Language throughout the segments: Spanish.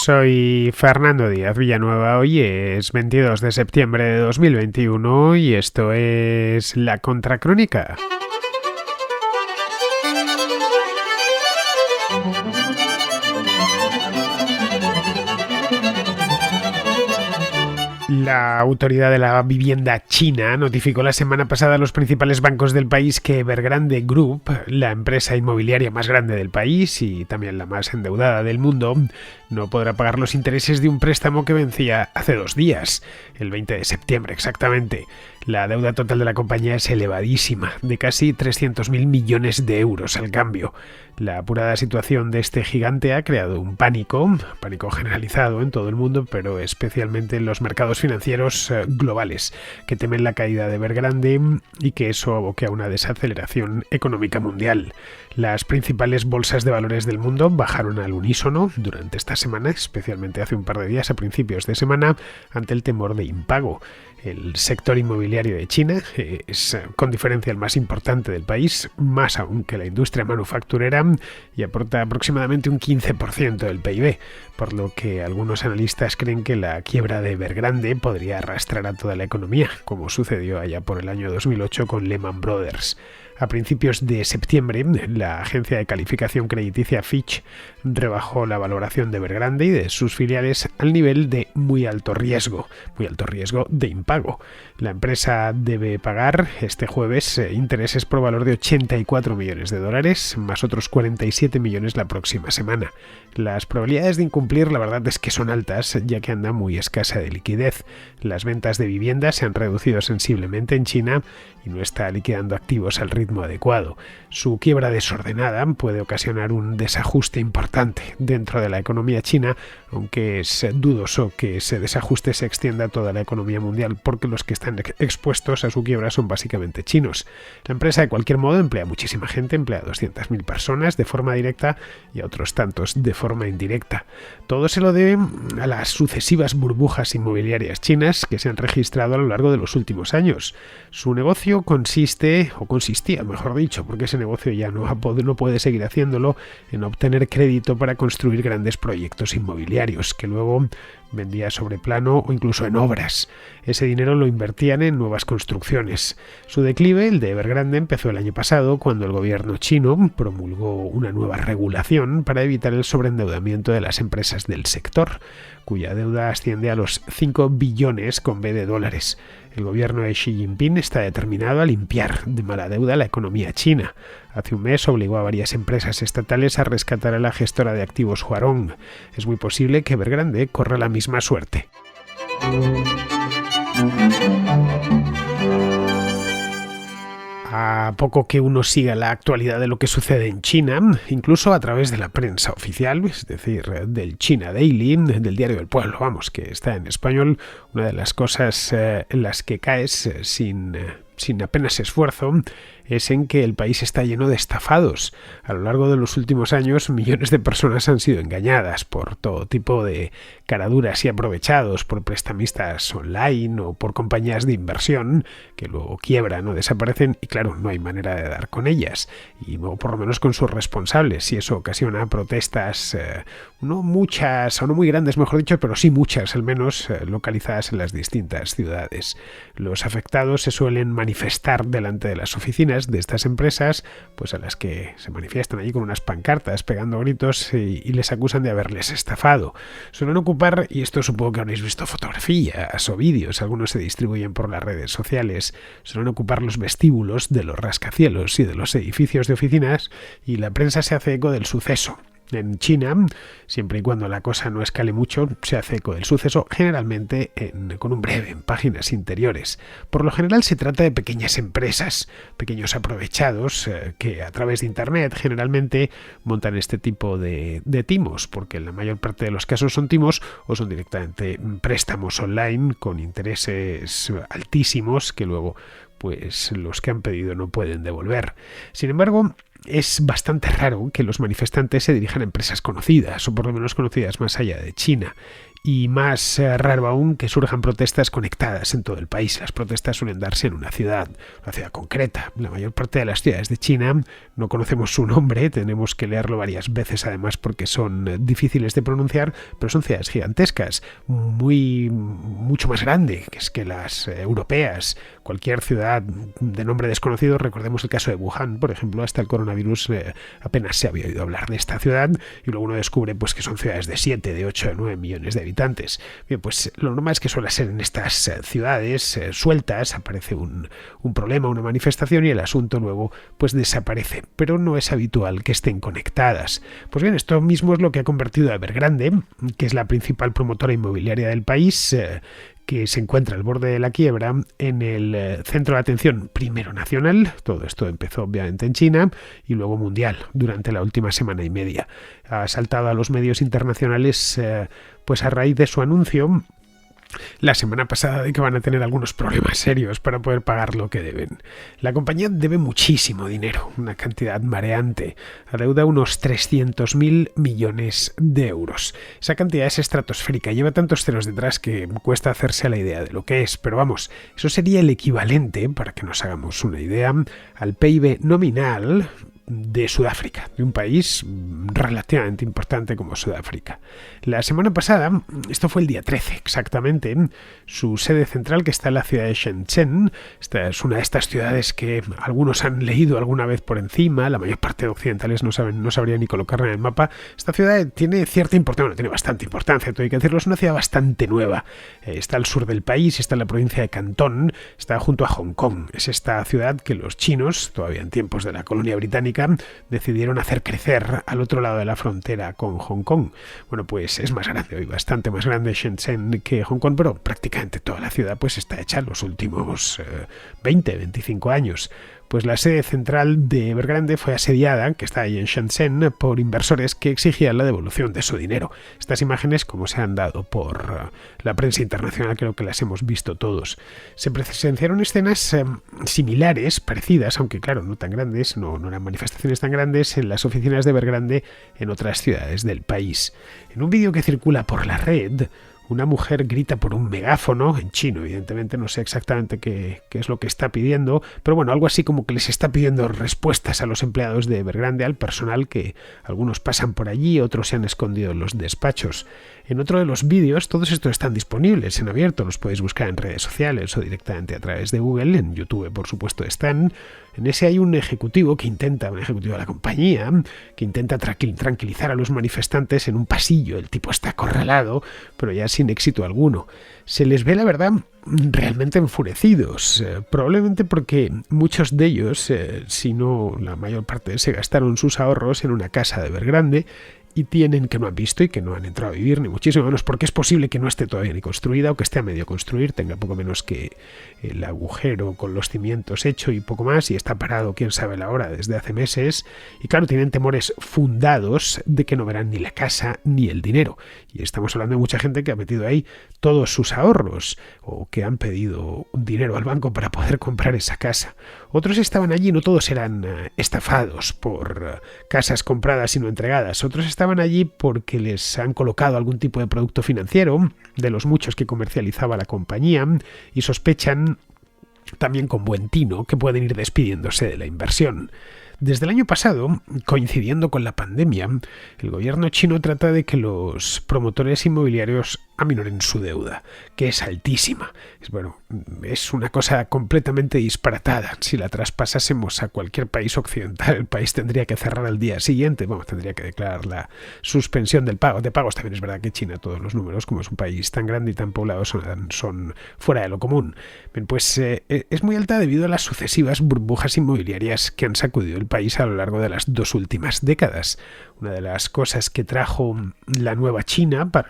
Soy Fernando Díaz Villanueva, hoy es 22 de septiembre de 2021 y esto es La Contracrónica. La Autoridad de la Vivienda China notificó la semana pasada a los principales bancos del país que Evergrande Group, la empresa inmobiliaria más grande del país y también la más endeudada del mundo, no podrá pagar los intereses de un préstamo que vencía hace 2 días, el 20 de septiembre exactamente. La deuda total de la compañía es elevadísima, de casi 300.000 millones de euros al cambio. La apurada situación de este gigante ha creado un pánico generalizado en todo el mundo, pero especialmente en los mercados financieros globales, que temen la caída de Evergrande y que eso aboque a una desaceleración económica mundial. Las principales bolsas de valores del mundo bajaron al unísono durante esta semana, especialmente hace un par de días a principios de semana, ante el temor de impago. El sector inmobiliario de China es con diferencia el más importante del país, más aún que la industria manufacturera, y aporta aproximadamente un 15% del PIB, por lo que algunos analistas creen que la quiebra de Evergrande podría arrastrar a toda la economía, como sucedió allá por el año 2008 con Lehman Brothers. A principios de septiembre, la agencia de calificación crediticia Fitch rebajó la valoración de Evergrande y de sus filiales al nivel de muy alto riesgo de impago. La empresa debe pagar este jueves intereses por valor de $84 millones, más otros 47 millones la próxima semana. Las probabilidades de incumplir, la verdad es que son altas, ya que anda muy escasa de liquidez. Las ventas de vivienda se han reducido sensiblemente en China y no está liquidando activos al ritmo adecuado. Su quiebra desordenada puede ocasionar un desajuste importante dentro de la economía china, aunque es dudoso que ese desajuste se extienda a toda la economía mundial, porque los que están expuestos a su quiebra son básicamente chinos. La empresa, de cualquier modo, emplea muchísima gente, emplea a 200.000 personas de forma directa y a otros tantos de forma indirecta. Todo se lo debe a las sucesivas burbujas inmobiliarias chinas que se han registrado a lo largo de los últimos años. Su negocio consistía, mejor dicho, porque ese negocio ya no puede seguir haciéndolo, en obtener crédito para construir grandes proyectos inmobiliarios que luego vendía sobre plano o incluso en obras. Ese dinero lo invertían en nuevas construcciones. Su declive, el de Evergrande, empezó el año pasado cuando el gobierno chino promulgó una nueva regulación para evitar el sobreendeudamiento de las empresas del sector, cuya deuda asciende a los 5 billones con B de dólares. El gobierno de Xi Jinping está determinado a limpiar de mala deuda la economía china. Hace un mes obligó a varias empresas estatales a rescatar a la gestora de activos Huarong. Es muy posible que Evergrande corra la misma suerte. A poco que uno siga la actualidad de lo que sucede en China, incluso a través de la prensa oficial, es decir, del China Daily, del Diario del Pueblo, que está en español, una de las cosas en las que caes sin apenas esfuerzo es en que el país está lleno de estafados. A lo largo de los últimos años, millones de personas han sido engañadas por todo tipo de caraduras y aprovechados, por prestamistas online o por compañías de inversión que luego quiebran o desaparecen y claro, no hay manera de dar con ellas, y o por lo menos con sus responsables, y eso ocasiona protestas, no muchas, o no muy grandes mejor dicho, pero sí muchas al menos, localizadas en las distintas ciudades. Los afectados se suelen manifestar delante de las oficinas de estas empresas, pues a las que se manifiestan allí con unas pancartas pegando gritos y les acusan de haberles estafado. Suelen ocupar, y esto supongo que habréis visto fotografías o vídeos, algunos se distribuyen por las redes sociales, suelen ocupar los vestíbulos de los rascacielos y de los edificios de oficinas, y la prensa se hace eco del suceso. En China, siempre y cuando la cosa no escale mucho, se hace eco del suceso, generalmente con un breve en páginas interiores. Por lo general se trata de pequeñas empresas, pequeños aprovechados que a través de Internet generalmente montan este tipo de timos, porque en la mayor parte de los casos son timos o son directamente préstamos online con intereses altísimos que luego pues los que han pedido no pueden devolver. Sin embargo, es bastante raro que los manifestantes se dirijan a empresas conocidas, o por lo menos conocidas más allá de China. y más raro aún que surjan protestas conectadas en todo el país. Las protestas suelen darse en una ciudad concreta. La mayor parte de las ciudades de China no conocemos su nombre, tenemos que leerlo varias veces además porque son difíciles de pronunciar, pero son ciudades gigantescas, mucho más grandes que las europeas. Cualquier ciudad de nombre desconocido, recordemos el caso de Wuhan, por ejemplo, hasta el coronavirus apenas se había oído hablar de esta ciudad y luego uno descubre pues que son ciudades de 7, de 8, de 9 millones de habitantes. Bien, pues lo normal es que suele ser en estas ciudades sueltas, aparece un problema, una manifestación y el asunto luego pues desaparece, pero no es habitual que estén conectadas. Pues bien, esto mismo es lo que ha convertido a Evergrande, que es la principal promotora inmobiliaria del país, que se encuentra al borde de la quiebra, en el centro de atención primero nacional. Todo esto empezó obviamente en China y luego mundial durante la última semana y media. Ha saltado a los medios internacionales pues a raíz de su anuncio la semana pasada de que van a tener algunos problemas serios para poder pagar lo que deben. La compañía debe muchísimo dinero, una cantidad mareante. Adeuda unos 300.000 millones de euros. Esa cantidad es estratosférica, lleva tantos ceros detrás que cuesta hacerse a la idea de lo que es, pero vamos, eso sería el equivalente, para que nos hagamos una idea, al PIB nominal de Sudáfrica, de un país relativamente importante como Sudáfrica. La semana pasada, esto fue el día 13 exactamente, su sede central, que está en la ciudad de Shenzhen, esta es una de estas ciudades que algunos han leído alguna vez por encima, la mayor parte de occidentales no sabrían ni colocarla en el mapa. Esta ciudad tiene cierta importancia, bueno, tiene bastante importancia, todo hay que decirlo, es una ciudad bastante nueva. Está al sur del país, está en la provincia de Cantón, está junto a Hong Kong. Es esta ciudad que los chinos, todavía en tiempos de la colonia británica, decidieron hacer crecer al otro lado de la frontera con Hong Kong. Bueno, pues es más grande hoy, bastante más grande Shenzhen que Hong Kong, pero prácticamente toda la ciudad pues está hecha en los últimos 25 años. Pues la sede central de Evergrande fue asediada, que está ahí en Shenzhen, por inversores que exigían la devolución de su dinero. Estas imágenes, como se han dado por la prensa internacional, creo que las hemos visto todos. Se presenciaron escenas similares, parecidas, aunque claro, no tan grandes, no eran manifestaciones tan grandes, en las oficinas de Evergrande en otras ciudades del país. En un vídeo que circula por la red, una mujer grita por un megáfono, en chino evidentemente, no sé exactamente qué es lo que está pidiendo, pero bueno, algo así como que les está pidiendo respuestas a los empleados de Evergrande, al personal, que algunos pasan por allí, otros se han escondido en los despachos. En otro de los vídeos, todos estos están disponibles en abierto, los podéis buscar en redes sociales o directamente a través de Google, en YouTube por supuesto están. En ese hay un ejecutivo de la compañía, que intenta tranquilizar a los manifestantes en un pasillo. El tipo está acorralado, pero ya sin éxito alguno. Se les ve, la verdad, realmente enfurecidos, probablemente porque muchos de ellos, si no la mayor parte, se gastaron sus ahorros en una casa de Evergrande y tienen que no han visto y que no han entrado a vivir, ni muchísimo menos, porque es posible que no esté todavía ni construida o que esté a medio construir, tenga poco menos que el agujero con los cimientos hecho y poco más, y está parado quién sabe la hora desde hace meses, y claro, tienen temores fundados de que no verán ni la casa ni el dinero, y estamos hablando de mucha gente que ha metido ahí todos sus ahorros o que han pedido dinero al banco para poder comprar esa casa. Otros estaban allí, no todos eran estafados por casas compradas y no entregadas, otros estaban allí porque les han colocado algún tipo de producto financiero de los muchos que comercializaba la compañía y sospechan, también con buen tino, que pueden ir despidiéndose de la inversión. Desde el año pasado, coincidiendo con la pandemia, el gobierno chino trata de que los promotores inmobiliarios aminoren su deuda, que es altísima. Es una cosa completamente disparatada. Si la traspasásemos a cualquier país occidental, el país tendría que cerrar al día siguiente, tendría que declarar la suspensión del pago. De pagos también es verdad que China, todos los números, como es un país tan grande y tan poblado, son fuera de lo común. Bien, pues es muy alta debido a las sucesivas burbujas inmobiliarias que han sacudido el país a lo largo de las 2 últimas décadas. Una de las cosas que trajo la nueva China para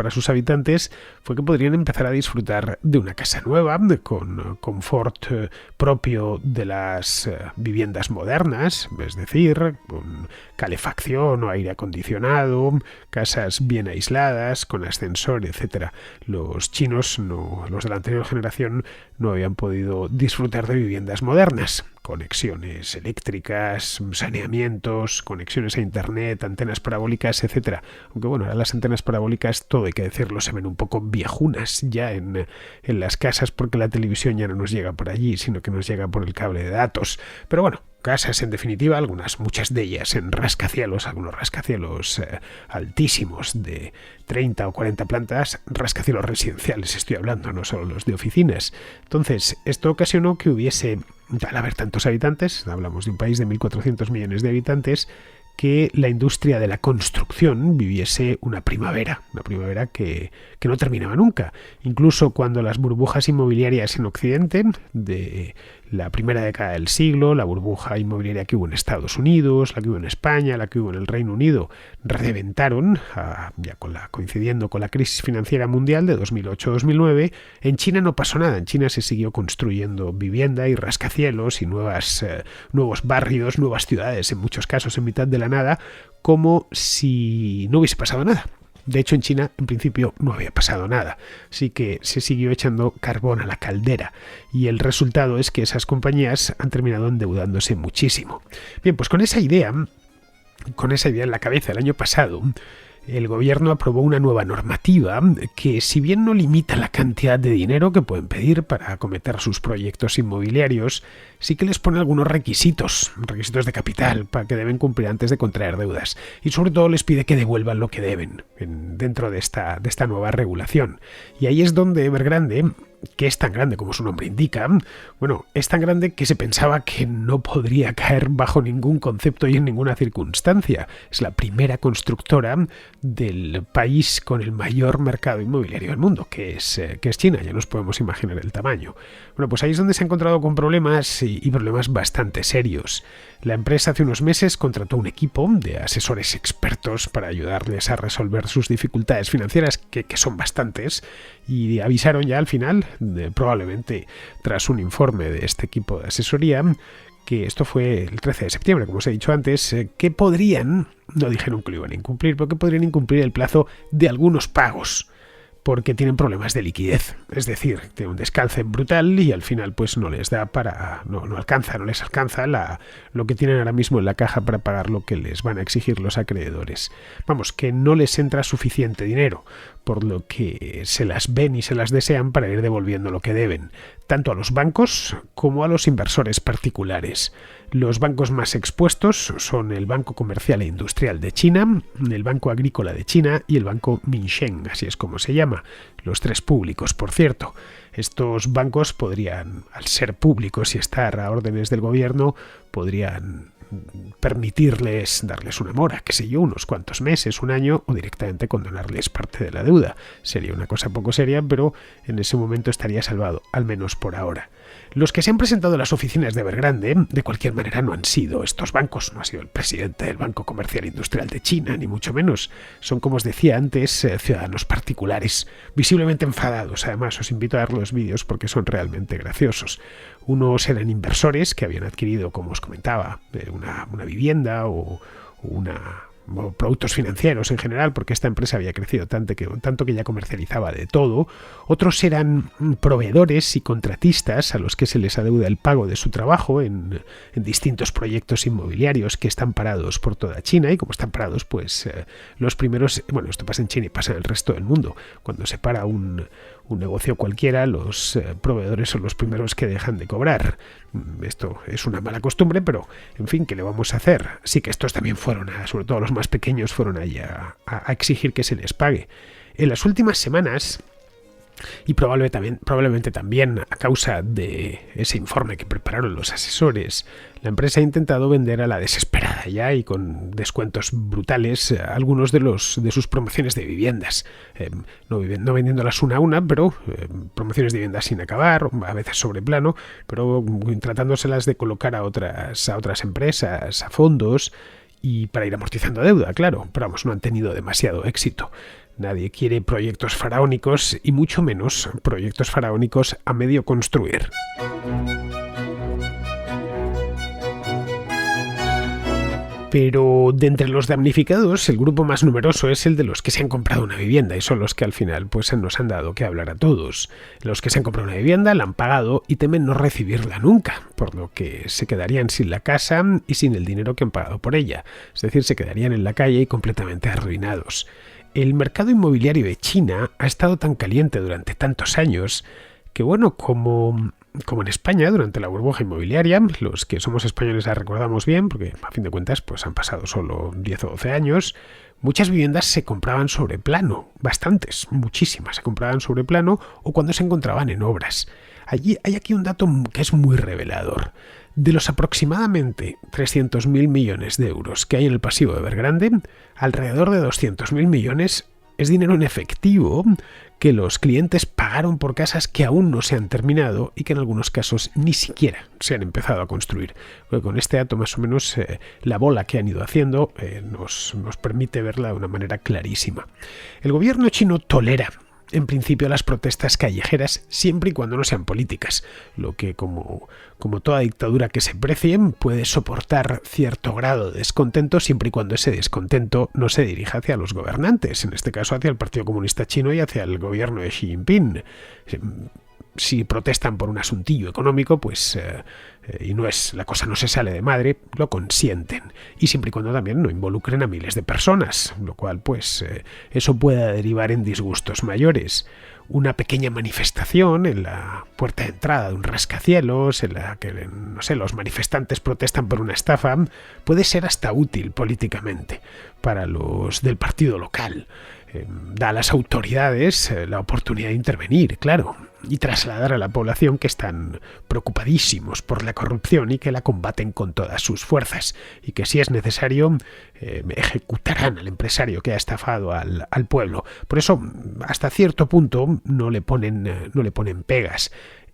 sus habitantes fue que podrían empezar a disfrutar de una casa nueva, con confort propio de las viviendas modernas, es decir, con calefacción o aire acondicionado, casas bien aisladas, con ascensor, etcétera. Los chinos, los de la anterior generación, no habían podido disfrutar de viviendas modernas. Conexiones eléctricas, saneamientos, conexiones a internet, antenas parabólicas, etcétera. Aunque bueno, ahora las antenas parabólicas, todo hay que decirlo, se ven un poco viejunas ya en las casas porque la televisión ya no nos llega por allí, sino que nos llega por el cable de datos. Pero bueno, casas en definitiva, muchas de ellas en rascacielos, algunos rascacielos altísimos de 30 o 40 plantas, rascacielos residenciales estoy hablando, no solo los de oficinas. Entonces, esto ocasionó que hubiese, al haber tantos habitantes, hablamos de un país de 1.400 millones de habitantes, que la industria de la construcción viviese una primavera que no terminaba nunca. Incluso cuando las burbujas inmobiliarias en Occidente, de la primera década del siglo, la burbuja inmobiliaria que hubo en Estados Unidos, la que hubo en España, la que hubo en el Reino Unido, reventaron, coincidiendo con la crisis financiera mundial de 2008-2009, en China no pasó nada. En China se siguió construyendo vivienda y rascacielos y nuevos barrios, nuevas ciudades, en muchos casos en mitad de la nada, como si no hubiese pasado nada. De hecho, en China, en principio, no había pasado nada. Así que se siguió echando carbón a la caldera. Y el resultado es que esas compañías han terminado endeudándose muchísimo. Bien, pues con esa idea en la cabeza el año pasado, el gobierno aprobó una nueva normativa que, si bien no limita la cantidad de dinero que pueden pedir para acometer sus proyectos inmobiliarios, sí que les pone algunos requisitos de capital para que deben cumplir antes de contraer deudas. Y sobre todo les pide que devuelvan lo que deben dentro de esta nueva regulación. Y ahí es donde Evergrande, que es tan grande como su nombre indica, bueno, es tan grande que se pensaba que no podría caer bajo ningún concepto y en ninguna circunstancia. Es la primera constructora del país con el mayor mercado inmobiliario del mundo, que es China. Ya nos podemos imaginar el tamaño. Bueno, pues ahí es donde se ha encontrado con problemas y problemas bastante serios. La empresa hace unos meses contrató un equipo de asesores expertos para ayudarles a resolver sus dificultades financieras, que son bastantes, y avisaron ya al final, probablemente tras un informe de este equipo de asesoría, que esto fue el 13 de septiembre, como os he dicho antes, que podrían, no dijeron que lo iban a incumplir, pero que podrían incumplir el plazo de algunos pagos, porque tienen problemas de liquidez, es decir, tienen un descalce brutal y al final pues no les da no les alcanza lo que tienen ahora mismo en la caja para pagar lo que les van a exigir los acreedores. Vamos, que no les entra suficiente dinero, por lo que se las ven y se las desean para ir devolviendo lo que deben, tanto a los bancos como a los inversores particulares. Los bancos más expuestos son el Banco Comercial e Industrial de China, el Banco Agrícola de China y el Banco Minsheng, así es como se llama, los tres públicos, por cierto. Estos bancos podrían, al ser públicos y estar a órdenes del gobierno, podrían darles una mora, qué sé yo, unos cuantos meses, un año, o directamente condonarles parte de la deuda. Sería una cosa poco seria, pero en ese momento estaría salvado, al menos por ahora. Los que se han presentado en las oficinas de Evergrande, de cualquier manera, no han sido estos bancos, no ha sido el presidente del Banco Comercial e Industrial de China, ni mucho menos. Son, como os decía antes, ciudadanos particulares, visiblemente enfadados. Además, os invito a ver los vídeos porque son realmente graciosos. Unos eran inversores que habían adquirido, como os comentaba, una vivienda o productos financieros en general, porque esta empresa había crecido tanto que ya comercializaba de todo. Otros eran proveedores y contratistas a los que se les adeuda el pago de su trabajo en distintos proyectos inmobiliarios que están parados por toda China, y como están parados, pues los primeros, bueno, esto pasa en China y pasa en el resto del mundo, cuando se para un negocio cualquiera, los proveedores son los primeros que dejan de cobrar. Esto es una mala costumbre, pero en fin, ¿qué le vamos a hacer? Sí que estos también fueron, sobre todo los más pequeños, fueron ahí a exigir que se les pague. En las últimas semanas, y probablemente también a causa de ese informe que prepararon los asesores, la empresa ha intentado vender a la desesperada ya y con descuentos brutales algunos de sus promociones de viviendas, no vendiéndolas una a una, pero promociones de viviendas sin acabar, a veces sobre plano, pero tratándoselas de colocar a otras empresas, a fondos, y para ir amortizando deuda, claro, pero vamos, no han tenido demasiado éxito. Nadie quiere proyectos faraónicos y mucho menos proyectos faraónicos a medio construir. Pero de entre los damnificados, el grupo más numeroso es el de los que se han comprado una vivienda y son los que al final pues nos han dado que hablar a todos. Los que se han comprado una vivienda la han pagado y temen no recibirla nunca, por lo que se quedarían sin la casa y sin el dinero que han pagado por ella. Es decir, se quedarían en la calle y completamente arruinados. El mercado inmobiliario de China ha estado tan caliente durante tantos años que bueno, como en España, durante la burbuja inmobiliaria, los que somos españoles la recordamos bien, porque a fin de cuentas pues han pasado solo 10 o 12 años, muchas viviendas se compraban sobre plano, bastantes, muchísimas se compraban sobre plano o cuando se encontraban en obras. Hay aquí un dato que es muy revelador. De los aproximadamente 300.000 millones de euros que hay en el pasivo de Evergrande, alrededor de 200.000 millones es dinero en efectivo que los clientes pagaron por casas que aún no se han terminado y que en algunos casos ni siquiera se han empezado a construir. Porque con este dato más o menos la bola que han ido haciendo nos permite verla de una manera clarísima. El gobierno chino tolera en principio las protestas callejeras siempre y cuando no sean políticas, lo que como toda dictadura que se precie puede soportar cierto grado de descontento siempre y cuando ese descontento no se dirija hacia los gobernantes, en este caso hacia el Partido Comunista Chino y hacia el gobierno de Xi Jinping. Si protestan por un asuntillo económico, pues y la cosa no se sale de madre, lo consienten. Y siempre y cuando también no involucren a miles de personas, lo cual pues eso puede derivar en disgustos mayores. Una pequeña manifestación en la puerta de entrada de un rascacielos, en la que, no sé, los manifestantes protestan por una estafa, puede ser hasta útil políticamente para los del partido local. Da a las autoridades la oportunidad de intervenir, claro, y trasladar a la población que están preocupadísimos por la corrupción y que la combaten con todas sus fuerzas y que si es necesario ejecutarán al empresario que ha estafado al pueblo. Por eso, hasta cierto punto no le ponen pegas.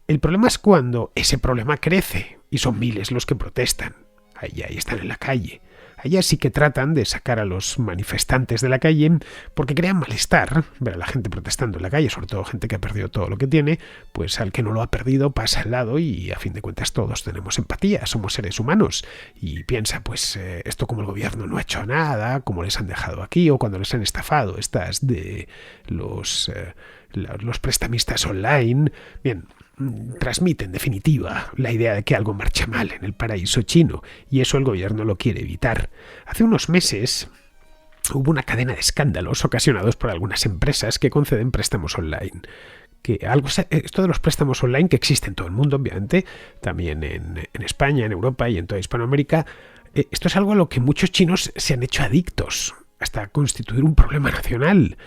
El problema es cuando ese problema crece y son miles los que protestan. Ahí están en la calle. Allá sí que tratan de sacar a los manifestantes de la calle porque crean malestar ver a la gente protestando en la calle, sobre todo gente que ha perdido todo lo que tiene, pues al que no lo ha perdido pasa al lado y a fin de cuentas todos tenemos empatía, somos seres humanos y piensa pues esto como el gobierno no ha hecho nada, como les han dejado aquí o cuando les han estafado estas de los prestamistas online. Bien, transmite en definitiva la idea de que algo marcha mal en el paraíso chino y eso el gobierno lo quiere evitar. Hace unos meses hubo una cadena de escándalos ocasionados por algunas empresas que conceden préstamos online. Esto de los préstamos online que existe en todo el mundo, obviamente, también en España, en Europa y en toda Hispanoamérica, esto es algo a lo que muchos chinos se han hecho adictos, hasta constituir un problema nacional.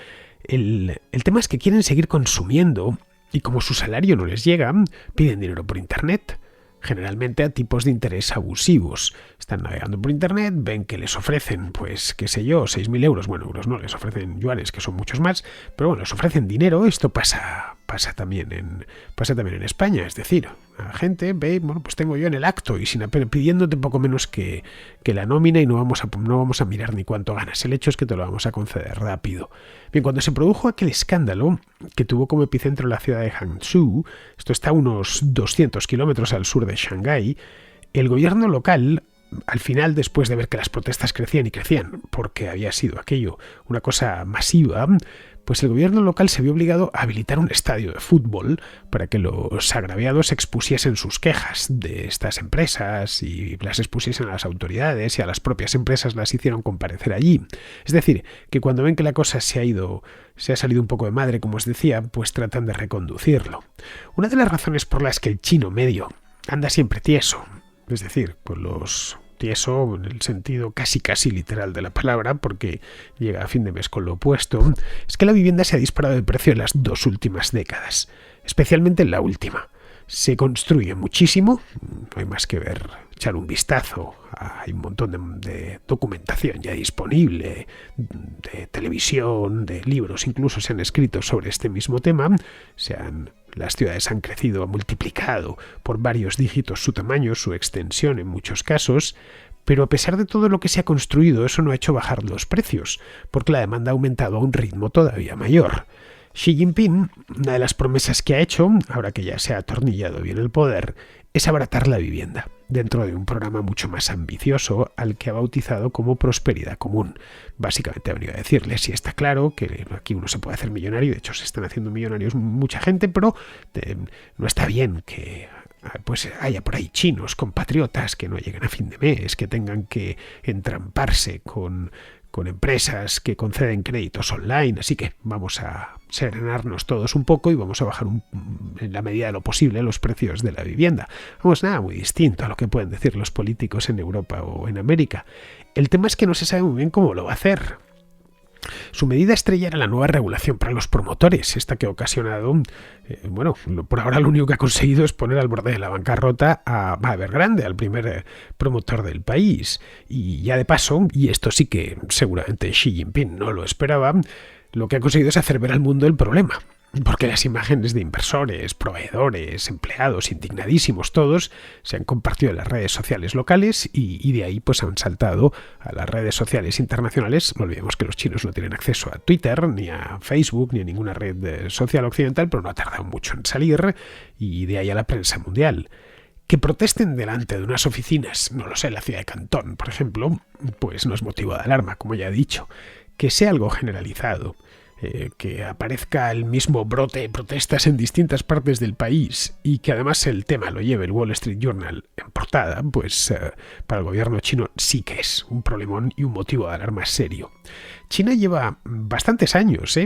El tema es que quieren seguir consumiendo y como su salario no les llega, piden dinero por internet, generalmente a tipos de interés abusivos. Están navegando por internet, ven que les ofrecen, pues, qué sé yo, 6.000 euros, bueno, euros no, les ofrecen yuanes, que son muchos más, pero bueno, les ofrecen dinero, esto pasa también en España, es decir, la gente ve, bueno, pues tengo yo en el acto y pidiéndote poco menos que la nómina y no vamos a mirar ni cuánto ganas, el hecho es que te lo vamos a conceder rápido. Bien, cuando se produjo aquel escándalo que tuvo como epicentro la ciudad de Hangzhou, esto está a unos 200 kilómetros al sur de Shanghái, el gobierno local, al final, después de ver que las protestas crecían y crecían, porque había sido aquello una cosa masiva, pues el gobierno local se vio obligado a habilitar un estadio de fútbol para que los agraviados expusiesen sus quejas de estas empresas y las expusiesen a las autoridades y a las propias empresas las hicieron comparecer allí. Es decir, que cuando ven que la cosa se ha salido un poco de madre, como os decía, pues tratan de reconducirlo. Una de las razones por las que el chino medio anda siempre tieso, es decir, con los tieso en el sentido casi literal de la palabra, porque llega a fin de mes con lo opuesto, es que la vivienda se ha disparado de precio en las 2 últimas décadas, especialmente en la última. Se construye muchísimo, no hay más que echar un vistazo, hay un montón de documentación ya disponible, de televisión, de libros, incluso se han escrito sobre este mismo tema, las ciudades han crecido, han multiplicado por varios dígitos su tamaño, su extensión en muchos casos, pero a pesar de todo lo que se ha construido, eso no ha hecho bajar los precios, porque la demanda ha aumentado a un ritmo todavía mayor. Xi Jinping, una de las promesas que ha hecho, ahora que ya se ha atornillado bien el poder, es abaratar la vivienda. dentro de un programa mucho más ambicioso al que ha bautizado como Prosperidad Común. Básicamente ha venido a decirles, sí, está claro que aquí uno se puede hacer millonario, de hecho se están haciendo millonarios mucha gente, pero no está bien que pues haya por ahí chinos, compatriotas que no lleguen a fin de mes, que tengan que entramparse con empresas que conceden créditos online, así que vamos a serenarnos todos un poco y vamos a bajar en la medida de lo posible los precios de la vivienda. Vamos, nada muy distinto a lo que pueden decir los políticos en Europa o en América. El tema es que no se sabe muy bien cómo lo va a hacer. Su medida estrella era la nueva regulación para los promotores, esta que ha ocasionado, por ahora lo único que ha conseguido es poner al borde de la bancarrota a Evergrande, al primer promotor del país. Y ya de paso, y esto sí que seguramente Xi Jinping no lo esperaba, lo que ha conseguido es hacer ver al mundo el problema. Porque las imágenes de inversores, proveedores, empleados, indignadísimos todos, se han compartido en las redes sociales locales y de ahí pues han saltado a las redes sociales internacionales. No olvidemos que los chinos no tienen acceso a Twitter, ni a Facebook, ni a ninguna red social occidental, pero no ha tardado mucho en salir, y de ahí a la prensa mundial. Que protesten delante de unas oficinas, no lo sé, en la ciudad de Cantón, por ejemplo, pues no es motivo de alarma, como ya he dicho. Que sea algo generalizado, que aparezca el mismo brote de protestas en distintas partes del país y que además el tema lo lleve el Wall Street Journal en portada, pues para el gobierno chino sí que es un problemón y un motivo de alarma serio. China lleva bastantes años,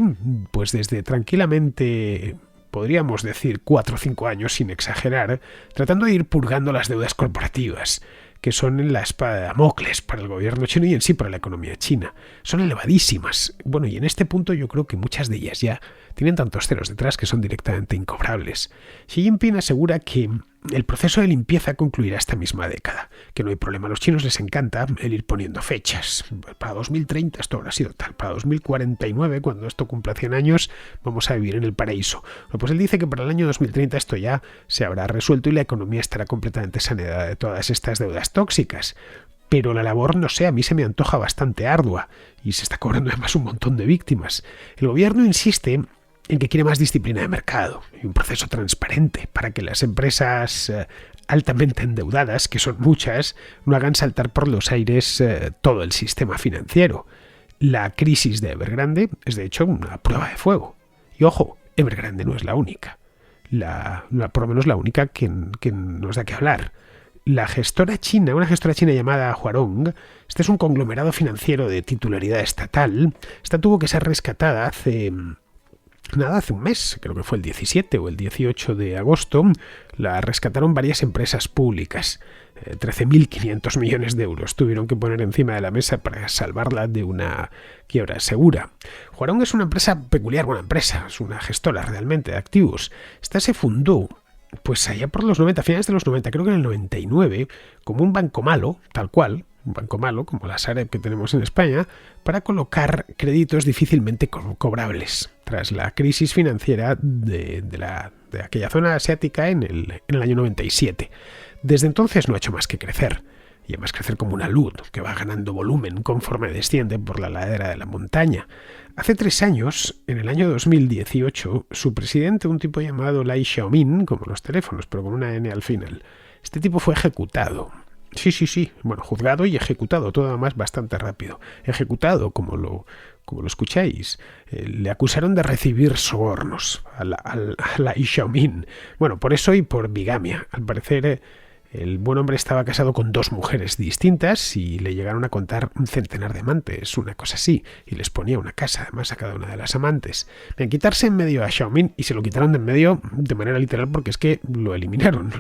pues desde tranquilamente, podríamos decir 4 o 5 años sin exagerar, tratando de ir purgando las deudas corporativas, que son la espada de Damocles para el gobierno chino y en sí para la economía china. Son elevadísimas. Bueno, y en este punto yo creo que muchas de ellas ya tienen tantos ceros detrás que son directamente incobrables. Xi Jinping asegura que el proceso de limpieza concluirá esta misma década, que no hay problema. A los chinos les encanta el ir poniendo fechas. Para 2030 esto habrá sido tal, para 2049, cuando esto cumpla 100 años, vamos a vivir en el paraíso. Bueno, pues él dice que para el año 2030 esto ya se habrá resuelto y la economía estará completamente saneada de todas estas deudas tóxicas. Pero la labor, no sé, a mí se me antoja bastante ardua y se está cobrando además un montón de víctimas. El gobierno insiste en que quiere más disciplina de mercado y un proceso transparente para que las empresas altamente endeudadas, que son muchas, no hagan saltar por los aires todo el sistema financiero. La crisis de Evergrande es de hecho una prueba de fuego. Y ojo, Evergrande no es la única. Por lo menos la única que nos da que hablar. La gestora china, una gestora china llamada Huarong, este es un conglomerado financiero de titularidad estatal. Esta tuvo que ser rescatada hace un mes, creo que fue el 17 o el 18 de agosto, la rescataron varias empresas públicas. 13.500 millones de euros tuvieron que poner encima de la mesa para salvarla de una quiebra segura. Huarong es una empresa peculiar, es una gestora realmente de activos. Esta se fundó pues allá por los 90, finales de los 90, creo que en el 99, como un banco malo, tal cual, un banco malo, como la Sareb que tenemos en España, para colocar créditos difícilmente cobrables, tras la crisis financiera de aquella zona asiática en el año 97. Desde entonces no ha hecho más que crecer, y además crecer como una luz, que va ganando volumen conforme desciende por la ladera de la montaña. Hace 3 años, en el año 2018, su presidente, un tipo llamado Lai Xiaomin, como los teléfonos, pero con una N al final, este tipo fue ejecutado. Sí. Bueno, juzgado y ejecutado, todo además bastante rápido. Ejecutado, como lo escucháis. Le acusaron de recibir sobornos a Lai Xiaomin. Bueno, por eso y por bigamia. Al parecer, el buen hombre estaba casado con 2 mujeres distintas y le llegaron a contar un centenar de amantes, una cosa así, y les ponía una casa además a cada una de las amantes. Ven, quitarse en medio a Xiaomin, y se lo quitaron de en medio de manera literal porque es que lo eliminaron,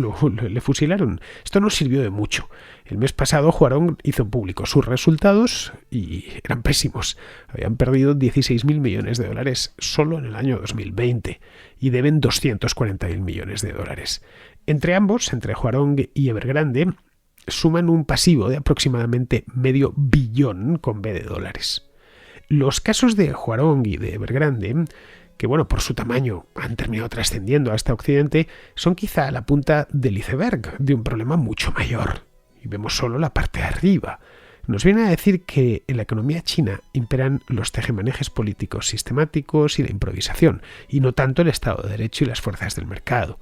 le fusilaron. Esto no sirvió de mucho. El mes pasado Huarong hizo público sus resultados y eran pésimos. Habían perdido 16.000 millones de dólares solo en el año 2020 y deben 240.000 millones de dólares. Entre ambos, entre Huarong y Evergrande, suman un pasivo de aproximadamente $500 millones con B de dólares. Los casos de Huarong y de Evergrande, que bueno, por su tamaño han terminado trascendiendo hasta Occidente, son quizá la punta del iceberg de un problema mucho mayor. Y vemos solo la parte de arriba. Nos viene a decir que en la economía china imperan los tejemanejes políticos sistemáticos y la improvisación, y no tanto el Estado de Derecho y las fuerzas del mercado.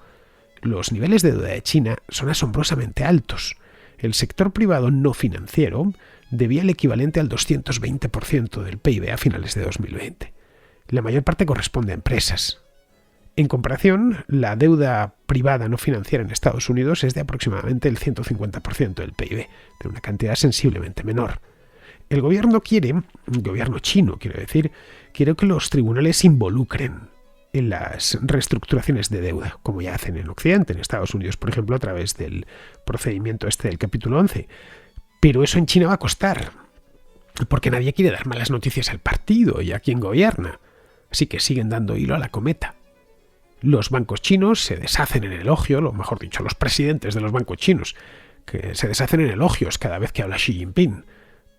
Los niveles de deuda de China son asombrosamente altos. el sector privado no financiero debía el equivalente al 220% del PIB a finales de 2020. La mayor parte corresponde a empresas. En comparación, la deuda privada no financiera en Estados Unidos es de aproximadamente el 150% del PIB, de una cantidad sensiblemente menor. El gobierno chino, quiere que los tribunales se involucren en las reestructuraciones de deuda, como ya hacen en Occidente, en Estados Unidos, por ejemplo, a través del procedimiento del capítulo 11. Pero eso en China va a costar, porque nadie quiere dar malas noticias al partido y a quien gobierna. Así que siguen dando hilo a la cometa. Los bancos chinos se deshacen en elogios, o mejor dicho, los presidentes de los bancos chinos, que se deshacen en elogios cada vez que habla Xi Jinping,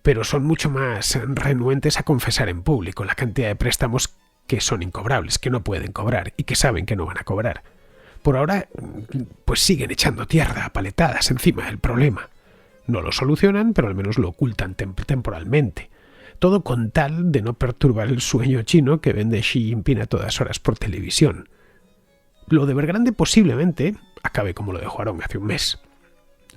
pero son mucho más renuentes a confesar en público la cantidad de préstamos que son incobrables, que no pueden cobrar y que saben que no van a cobrar. Por ahora, pues siguen echando tierra a paletadas encima del problema. No lo solucionan, pero al menos lo ocultan temporalmente. Todo con tal de no perturbar el sueño chino que vende Xi Jinping a todas horas por televisión. Lo de Evergrande posiblemente acabe como lo de Huarong hace un mes.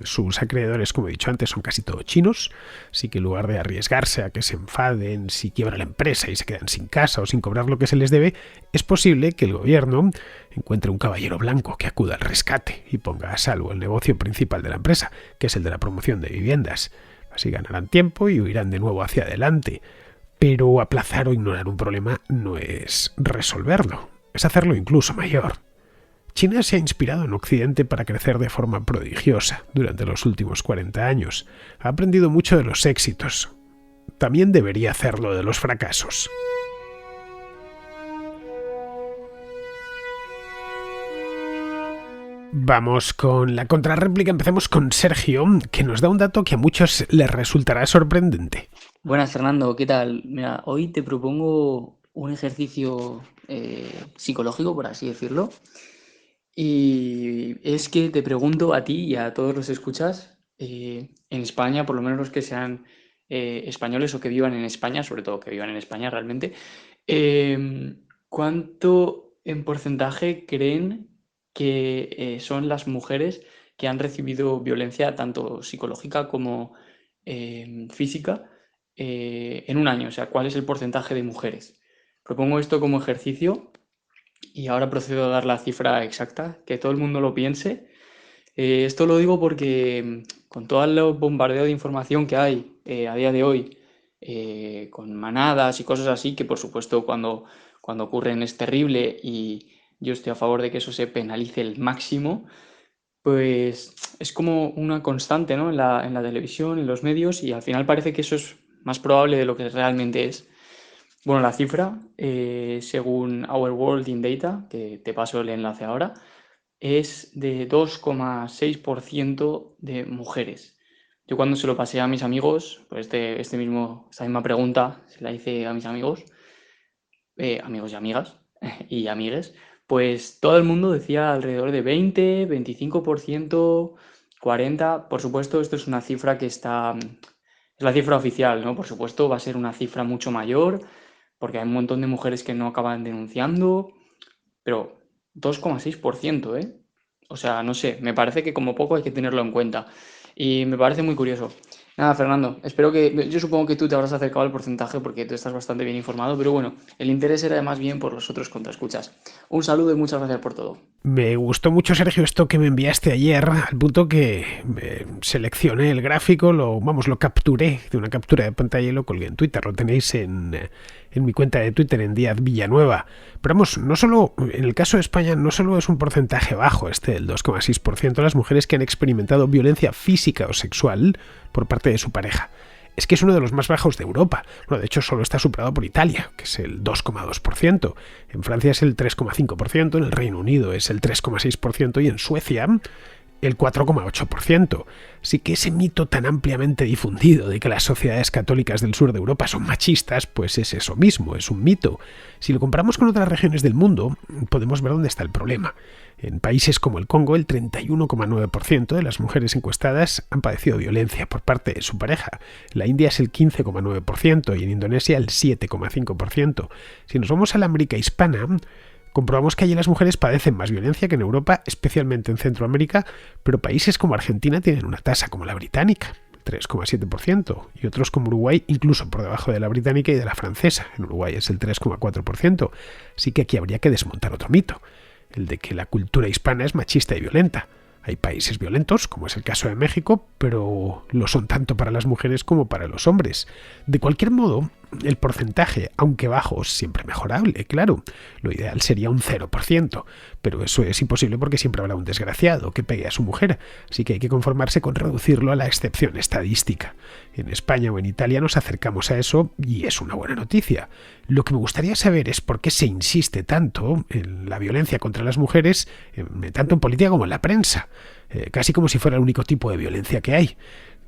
Sus acreedores, como he dicho antes, son casi todos chinos, así que en lugar de arriesgarse a que se enfaden si quiebra la empresa y se quedan sin casa o sin cobrar lo que se les debe, es posible que el gobierno encuentre un caballero blanco que acuda al rescate y ponga a salvo el negocio principal de la empresa, que es el de la promoción de viviendas. Así ganarán tiempo y huirán de nuevo hacia adelante. Pero aplazar o ignorar un problema no es resolverlo, es hacerlo incluso mayor. China se ha inspirado en Occidente para crecer de forma prodigiosa durante los últimos 40 años. Ha aprendido mucho de los éxitos. También debería hacerlo de los fracasos. Vamos con la contrarréplica. Empecemos con Sergio, que nos da un dato que a muchos les resultará sorprendente. Buenas, Fernando, ¿qué tal? Mira, hoy te propongo un ejercicio psicológico, por así decirlo. Y es que te pregunto a ti y a todos los escuchas, en España, por lo menos los que sean españoles o que vivan en España, sobre todo que vivan en España realmente, ¿cuánto en porcentaje creen que son las mujeres que han recibido violencia tanto psicológica como física en un año? O sea, ¿cuál es el porcentaje de mujeres? Propongo esto como ejercicio. Y ahora procedo a dar la cifra exacta, que todo el mundo lo piense. Esto lo digo porque con todo el bombardeo de información que hay a día de hoy, con manadas y cosas así, que por supuesto cuando ocurren es terrible y yo estoy a favor de que eso se penalice el máximo, pues es como una constante, ¿no? en la televisión, en los medios, y al final parece que eso es más probable de lo que realmente es. Bueno, la cifra, según Our World in Data, que te paso el enlace ahora, es de 2,6% de mujeres. Yo cuando se lo pasé a mis amigos, pues esta misma pregunta se la hice a mis amigos, amigos y amigas y amigues, pues todo el mundo decía alrededor de 20, 25%, 40%. Por supuesto, esto es una cifra que es la cifra oficial, ¿no? Por supuesto, va a ser una cifra mucho mayor, porque hay un montón de mujeres que no acaban denunciando, pero 2,6%, ¿eh? O sea, no sé, me parece que como poco hay que tenerlo en cuenta. Y me parece muy curioso. Nada, Fernando, yo supongo que tú te habrás acercado al porcentaje porque tú estás bastante bien informado, pero bueno, el interés era más bien por los otros contraescuchas. Un saludo y muchas gracias por todo. Me gustó mucho, Sergio, esto que me enviaste ayer, al punto que seleccioné el gráfico, lo capturé de una captura de pantalla y lo colgué en Twitter. Lo tenéis en mi cuenta de Twitter, en Díaz Villanueva. Pero vamos, no solo, en el caso de España, no solo es un porcentaje bajo del 2,6% de las mujeres que han experimentado violencia física o sexual por parte de su pareja. Es que es uno de los más bajos de Europa. Bueno, de hecho, solo está superado por Italia, que es el 2,2%. En Francia es el 3,5%, en el Reino Unido es el 3,6% y en Suecia el 4,8%. Así que ese mito tan ampliamente difundido de que las sociedades católicas del sur de Europa son machistas, pues es eso mismo, es un mito. Si lo comparamos con otras regiones del mundo, podemos ver dónde está el problema. En países como el Congo, el 31,9% de las mujeres encuestadas han padecido violencia por parte de su pareja. En la India es el 15,9% y en Indonesia el 7,5%. Si nos vamos a la América hispana, comprobamos que allí las mujeres padecen más violencia que en Europa, especialmente en Centroamérica, pero países como Argentina tienen una tasa como la británica, 3,7%, y otros como Uruguay incluso por debajo de la británica y de la francesa. En Uruguay es el 3,4%. Así que aquí habría que desmontar otro mito, el de que la cultura hispana es machista y violenta. Hay países violentos, como es el caso de México, pero lo son tanto para las mujeres como para los hombres. De cualquier modo, el porcentaje, aunque bajo, es siempre mejorable, claro. Lo ideal sería un 0%, pero eso es imposible porque siempre habrá un desgraciado que pegue a su mujer, así que hay que conformarse con reducirlo a la excepción estadística. En España o en Italia nos acercamos a eso y es una buena noticia. Lo que me gustaría saber es por qué se insiste tanto en la violencia contra las mujeres, tanto en política como en la prensa, casi como si fuera el único tipo de violencia que hay.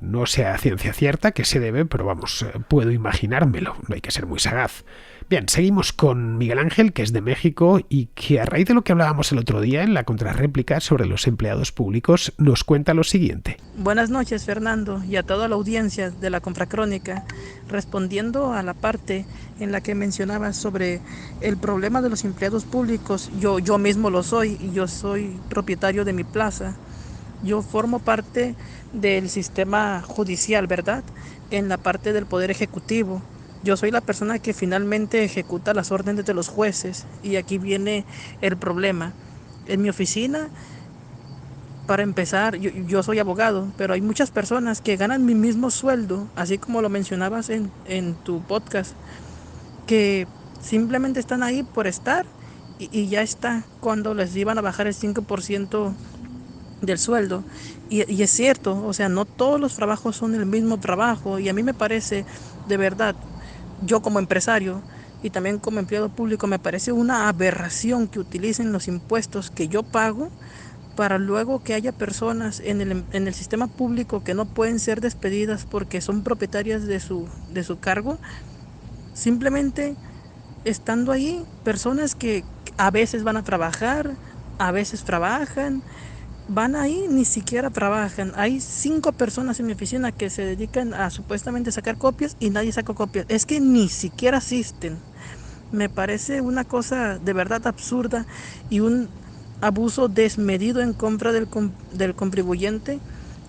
No sé a ciencia cierta qué se debe, pero vamos, puedo imaginármelo, no hay que ser muy sagaz. Bien, seguimos con Miguel Ángel, que es de México y que a raíz de lo que hablábamos el otro día en la contrarréplica sobre los empleados públicos, nos cuenta lo siguiente. Buenas noches, Fernando, y a toda la audiencia de la Confracrónica. Respondiendo a la parte en la que mencionabas sobre el problema de los empleados públicos, yo mismo lo soy y yo soy propietario de mi plaza. Yo formo parte del sistema judicial, ¿verdad? En la parte del Poder Ejecutivo. Yo soy la persona que finalmente ejecuta las órdenes de los jueces y aquí viene el problema. En mi oficina, para empezar, yo soy abogado, pero hay muchas personas que ganan mi mismo sueldo, así como lo mencionabas en tu podcast, que simplemente están ahí por estar y ya está, cuando les iban a bajar el 5% del sueldo. Y es cierto, o sea, no todos los trabajos son el mismo trabajo y a mí me parece, de verdad, yo como empresario y también como empleado público, me parece una aberración que utilicen los impuestos que yo pago para luego que haya personas en el sistema público que no pueden ser despedidas porque son propietarias de su cargo, simplemente estando ahí, personas que a veces van a trabajar, a veces trabajan, van ahí, ni siquiera trabajan. Hay 5 personas en mi oficina que se dedican a supuestamente sacar copias y nadie saca copias. Es que ni siquiera asisten. Me parece una cosa de verdad absurda y un abuso desmedido en contra del contribuyente,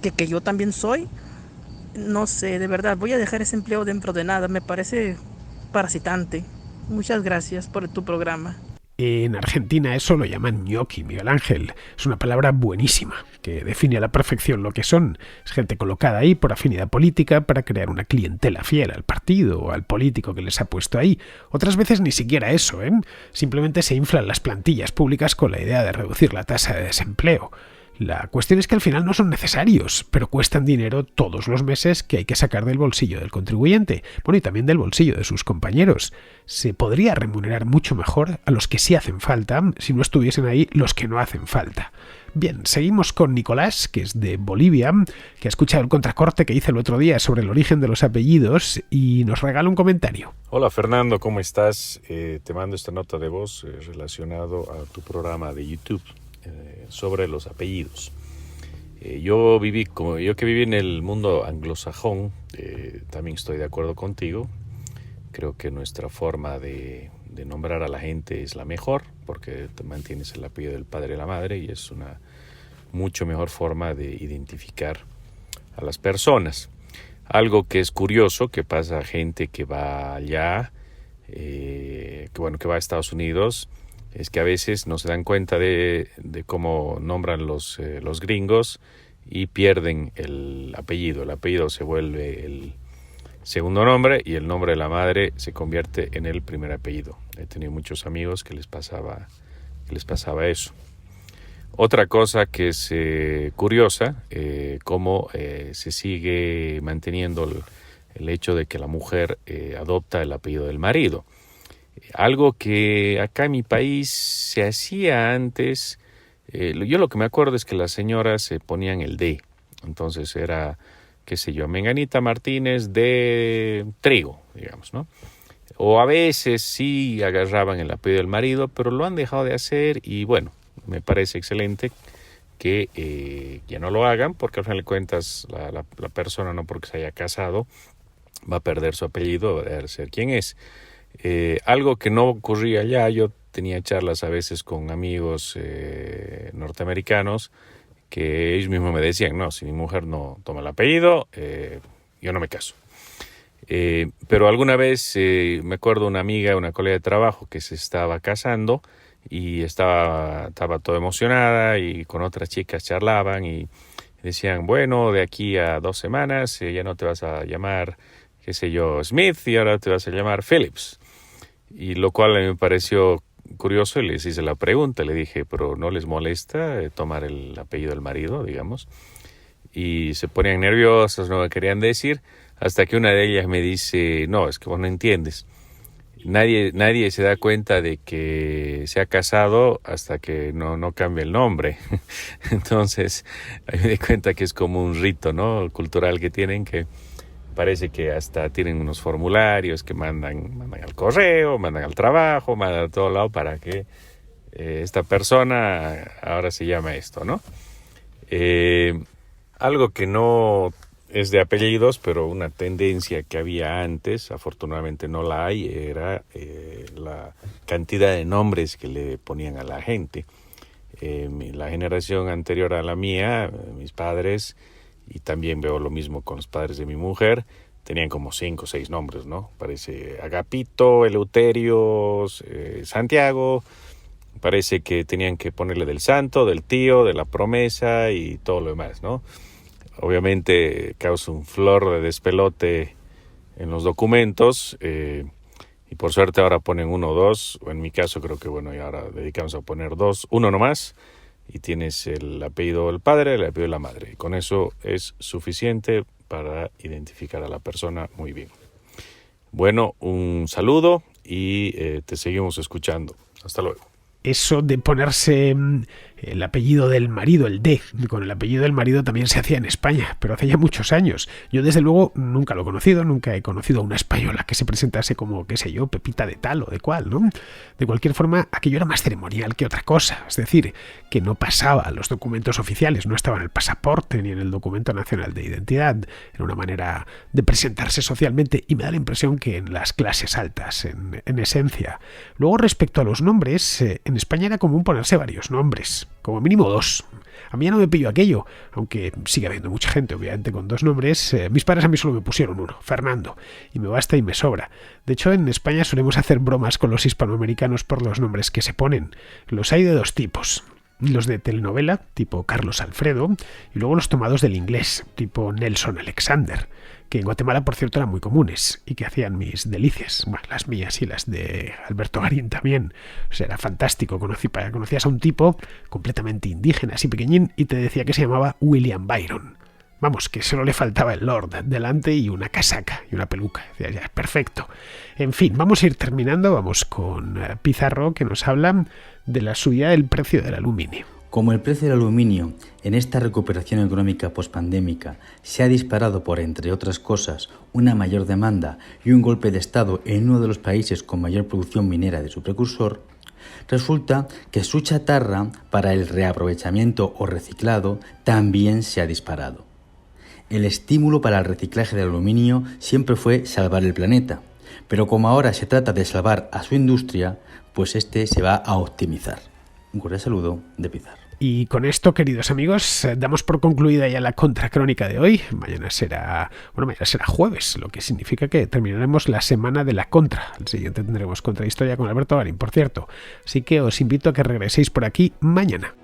que yo también soy. No sé, de verdad, voy a dejar ese empleo dentro de nada. Me parece parasitante. Muchas gracias por tu programa. En Argentina eso lo llaman ñoqui, Miguel Ángel. Es una palabra buenísima, que define a la perfección lo que son. Es gente colocada ahí por afinidad política para crear una clientela fiel al partido o al político que les ha puesto ahí. Otras veces ni siquiera eso, ¿eh? Simplemente se inflan las plantillas públicas con la idea de reducir la tasa de desempleo. La cuestión es que al final no son necesarios, pero cuestan dinero todos los meses que hay que sacar del bolsillo del contribuyente, bueno, y también del bolsillo de sus compañeros. Se podría remunerar mucho mejor a los que sí hacen falta si no estuviesen ahí los que no hacen falta. Bien, seguimos con Nicolás, que es de Bolivia, que ha escuchado el contracorte que hice el otro día sobre el origen de los apellidos y nos regala un comentario. Hola Fernando, ¿cómo estás? Te mando esta nota de voz relacionado a tu programa de YouTube sobre los apellidos. Yo que viví en el mundo anglosajón, también estoy de acuerdo contigo. Creo que nuestra forma de nombrar a la gente es la mejor, porque te mantienes el apellido del padre y la madre y es una mucho mejor forma de identificar a las personas. Algo que es curioso, que pasa a gente que va allá, que va a Estados Unidos, es que a veces no se dan cuenta de cómo nombran los gringos y pierden el apellido. El apellido se vuelve el segundo nombre y el nombre de la madre se convierte en el primer apellido. He tenido muchos amigos que les pasaba eso. Otra cosa que es curiosa, cómo se sigue manteniendo el hecho de que la mujer adopta el apellido del marido. Algo que acá en mi país se hacía antes, yo lo que me acuerdo es que las señoras se ponían el D, entonces era, qué sé yo, Menganita Martínez de Trigo, digamos, ¿no? O a veces sí agarraban el apellido del marido, pero lo han dejado de hacer y bueno, me parece excelente que ya no lo hagan, porque al final de cuentas la persona, no porque se haya casado, va a perder su apellido, va a ser quien es. Algo que no ocurría allá, yo tenía charlas a veces con amigos norteamericanos que ellos mismos me decían, no, si mi mujer no toma el apellido, yo no me caso. Pero alguna vez me acuerdo una amiga, una colega de trabajo que se estaba casando y estaba toda emocionada y con otras chicas charlaban y decían, bueno, de aquí a 2 semanas ya no te vas a llamar, qué sé yo, Smith y ahora te vas a llamar Phillips. Y lo cual a mí me pareció curioso y les hice la pregunta, le dije, pero ¿no les molesta tomar el apellido del marido, digamos? Y se ponían nerviosas, no me querían decir, hasta que una de ellas me dice, no, es que vos no entiendes. Nadie se da cuenta de que se ha casado hasta que no cambia el nombre. Entonces, ahí me di cuenta que es como un rito, ¿no?, cultural que tienen, que parece que hasta tienen unos formularios que mandan al correo, mandan al trabajo, mandan a todo lado para que esta persona ahora se llama esto, ¿no? Algo que no es de apellidos, pero una tendencia que había antes, afortunadamente no la hay, era la cantidad de nombres que le ponían a la gente. La generación anterior a la mía, mis padres, y también veo lo mismo con los padres de mi mujer, tenían como 5 o 6 nombres, ¿no? Parece Agapito, Eleuterio, Santiago. Parece que tenían que ponerle del santo, del tío, de la promesa y todo lo demás, ¿no? Obviamente causa un flor de despelote en los documentos y por suerte ahora ponen 1 o 2, o en mi caso creo que bueno, y ahora dedicamos a poner 2, 1 nomás, y tienes el apellido del padre, el apellido de la madre. Y con eso es suficiente para identificar a la persona muy bien. Bueno, un saludo y te seguimos escuchando. Hasta luego. Eso de ponerse el apellido del marido, el D, con el apellido del marido también se hacía en España, pero hace ya muchos años. Yo desde luego nunca lo he conocido, nunca he conocido a una española que se presentase como, qué sé yo, Pepita de tal o de cual, ¿no? De cualquier forma, aquello era más ceremonial que otra cosa, es decir, que no pasaba a los documentos oficiales, no estaba en el pasaporte ni en el documento nacional de identidad, era una manera de presentarse socialmente y me da la impresión que en las clases altas, en esencia. Luego, respecto a los nombres, en España era común ponerse varios nombres, como mínimo 2. A mí ya no me pillo aquello, aunque sigue habiendo mucha gente, obviamente, con 2 nombres. Mis padres a mí solo me pusieron 1, Fernando, y me basta y me sobra. De hecho, en España solemos hacer bromas con los hispanoamericanos por los nombres que se ponen. Los hay de 2 tipos. Los de telenovela, tipo Carlos Alfredo, y luego los tomados del inglés, tipo Nelson Alexander, que en Guatemala, por cierto, eran muy comunes y que hacían mis delicias, bueno, las mías y las de Alberto Garín también. O sea, era fantástico. Conocías a un tipo completamente indígena, así pequeñín, y te decía que se llamaba William Byron. Vamos, que solo le faltaba el Lord delante y una casaca y una peluca. Decía, ya, perfecto. En fin, vamos a ir terminando. Vamos con Pizarro, que nos habla de la subida del precio del aluminio. Como el precio del aluminio en esta recuperación económica pospandémica se ha disparado por, entre otras cosas, una mayor demanda y un golpe de Estado en uno de los países con mayor producción minera de su precursor, resulta que su chatarra para el reaprovechamiento o reciclado también se ha disparado. El estímulo para el reciclaje del aluminio siempre fue salvar el planeta, pero como ahora se trata de salvar a su industria, pues este se va a optimizar. Un cordial saludo de Pizarro. Y con esto, queridos amigos, damos por concluida ya la contracrónica de hoy. Mañana será jueves, lo que significa que terminaremos la semana de la contra. Al siguiente tendremos Contrahistoria con Alberto Garín, por cierto. Así que os invito a que regreséis por aquí mañana.